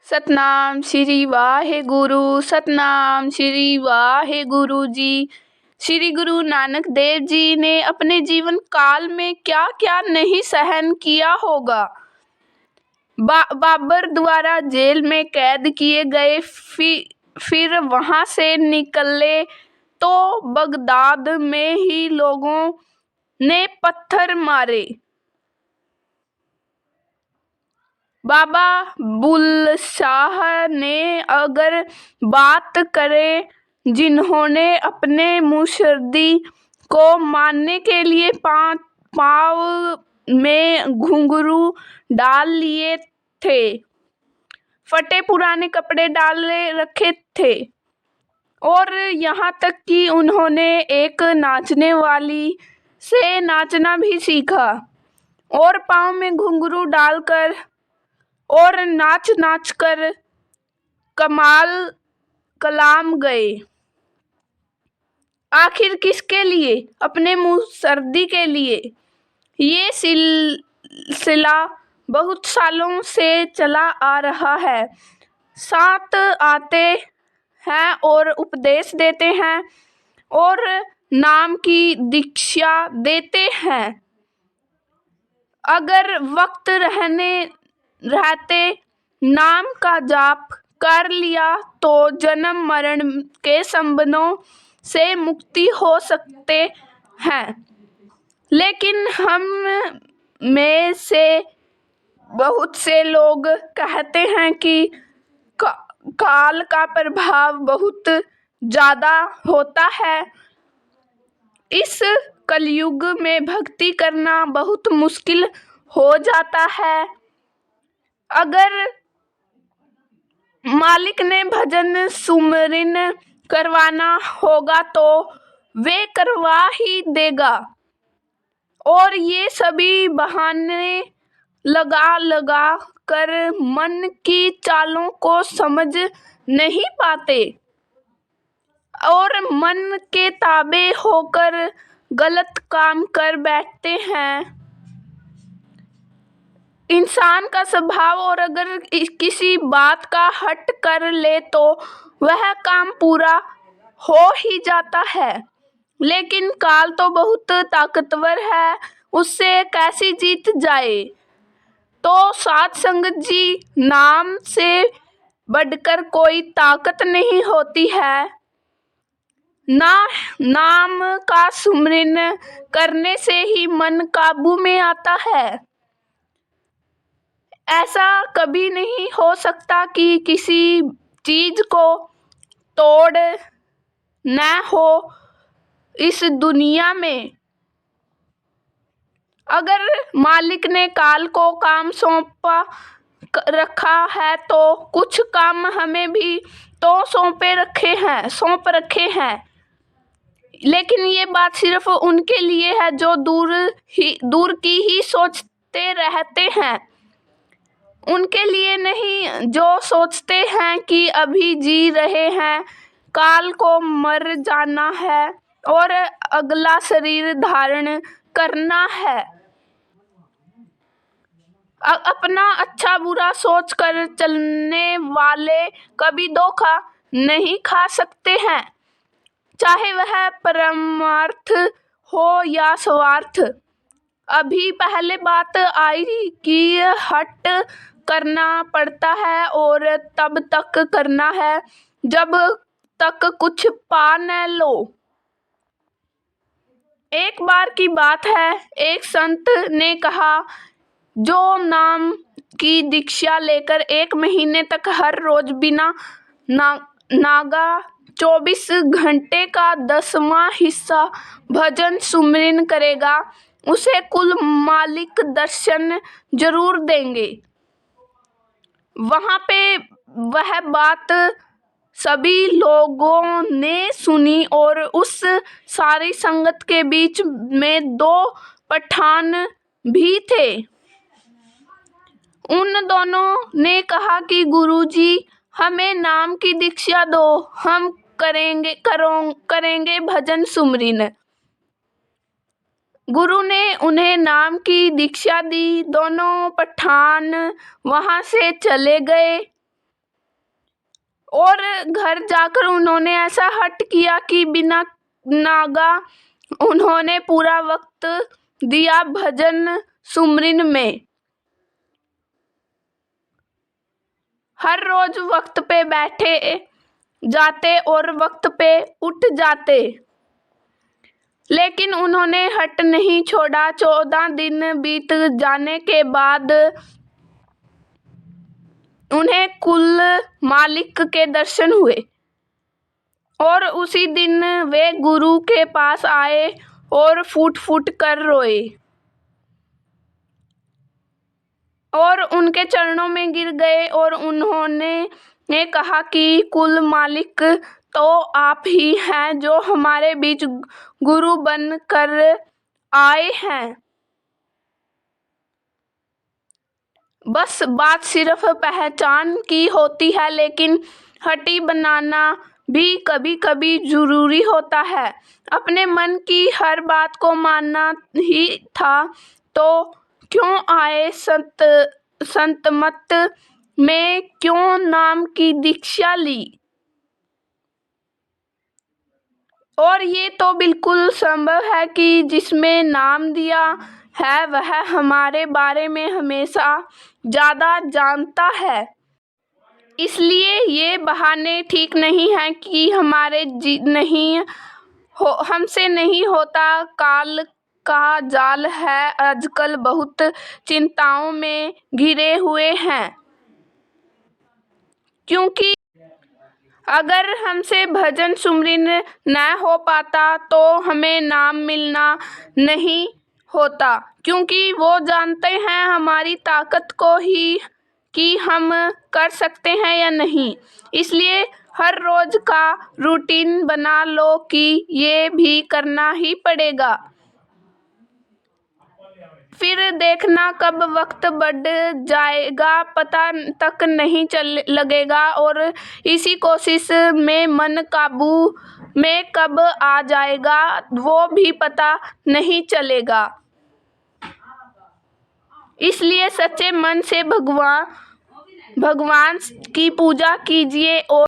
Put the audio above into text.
सतनाम श्री वाहेगुरु। सतनाम श्री वाहेगुरु जी। श्री गुरु नानक देव जी ने अपने जीवन काल में क्या क्या नहीं सहन किया होगा। बाबर द्वारा जेल में कैद किए गए, फिर वहां से निकले तो बगदाद में ही लोगों ने पत्थर मारे। बाबा बुल्ले शाह ने अगर बात करें, जिन्होंने अपने मुर्शिद को मानने के लिए पाँव में घुंघरू डाल लिए थे, फटे पुराने कपड़े डाले रखे थे और यहाँ तक कि उन्होंने एक नाचने वाली से नाचना भी सीखा और पाँव में घुंघरू डालकर और नाच नाच कर कलाम गए। आखिर किसके लिए? अपने मुर्शिद के लिए। ये सिलसिला बहुत सालों से चला आ रहा है। साथ आते हैं और उपदेश देते हैं और नाम की दीक्षा देते हैं। अगर वक्त रहते नाम का जाप कर लिया तो जन्म मरण के संबंधों से मुक्ति हो सकते हैं। लेकिन हम में से बहुत से लोग कहते हैं कि काल का प्रभाव बहुत ज्यादा होता है। इस कलयुग में भक्ति करना बहुत मुश्किल हो जाता है। अगर मालिक ने भजन सुमिरन करवाना होगा तो वे करवा ही देगा। और ये सभी बहाने लगा कर मन की चालों को समझ नहीं पाते और मन के ताबे होकर गलत काम कर बैठते हैं। इंसान का स्वभाव, और अगर किसी बात का हट कर ले तो वह काम पूरा हो ही जाता है। लेकिन काल तो बहुत ताकतवर है, उससे कैसी जीत जाए। तो साध संगत जी, नाम से बढ़कर कोई ताकत नहीं होती है। नाम का सुमिरन करने से ही मन काबू में आता है। ऐसा कभी नहीं हो सकता कि किसी चीज को तोड़ न हो इस दुनिया में। अगर मालिक ने काल को काम सौंपा रखा है तो कुछ काम हमें भी तो सौंप रखे हैं। लेकिन ये बात सिर्फ उनके लिए है जो दूर की ही सोचते रहते हैं। उनके लिए नहीं जो सोचते हैं कि अभी जी रहे हैं, काल को मर जाना है और अगला शरीर धारण करना है। अपना अच्छा बुरा सोच कर चलने वाले कभी धोखा नहीं खा सकते हैं, चाहे वह परमार्थ हो या स्वार्थ। अभी पहले बात आई कि हट करना पड़ता है और तब तक करना है जब तक कुछ पा न लो। एक बार की बात है, एक संत ने कहा, जो नाम की दीक्षा लेकर 1 महीने तक हर रोज बिना नागा 24 घंटे का 10वां हिस्सा भजन सुमिरन करेगा, उसे कुल मालिक दर्शन जरूर देंगे। वहां पे वह बात सभी लोगों ने सुनी और उस सारी संगत के बीच में 2 पठान भी थे। उन दोनों ने कहा कि गुरुजी, हमें नाम की दीक्षा दो, हम करेंगे भजन सुमिरन। गुरु ने उन्हें नाम की दीक्षा दी। दोनों पठान वहां से चले गए। और घर जाकर उन्होंने ऐसा हठ किया कि बिना नागा उन्होंने पूरा वक्त दिया भजन सुमरन में। हर रोज वक्त पे बैठे जाते और वक्त पे उठ जाते, लेकिन उन्होंने हट नहीं छोड़ा। 14 दिन बीत जाने के बाद उन्हें कुल मालिक के दर्शन हुए और उसी दिन वे गुरु के पास आए और फूट फूट कर रोए और उनके चरणों में गिर गए और उन्होंने कहा कि कुल मालिक तो आप ही हैं जो हमारे बीच गुरु बन कर आए हैं। बस बात सिर्फ पहचान की होती है, लेकिन हड्डी बनाना भी कभी कभी जरूरी होता है। अपने मन की हर बात को मानना ही था तो क्यों आए संत मत में क्यों नाम की दीक्षा ली। और ये तो बिल्कुल संभव है कि जिसमें नाम दिया है वह हमारे बारे में हमेशा ज़्यादा जानता है। इसलिए ये बहाने ठीक नहीं है कि हमसे नहीं होता। काल का जाल है आजकल बहुत चिंताओं में घिरे हुए हैं, क्योंकि अगर हमसे भजन सुमरन न हो पाता तो हमें नाम मिलना नहीं होता, क्योंकि वो जानते हैं हमारी ताकत को ही कि हम कर सकते हैं या नहीं। इसलिए हर रोज का रूटीन बना लो कि ये भी करना ही पड़ेगा। फिर देखना कब वक्त बढ़ जाएगा पता तक नहीं लगेगा और इसी कोशिश में मन काबू में कब आ जाएगा वो भी पता नहीं चलेगा। इसलिए सच्चे मन से भगवान की पूजा कीजिए और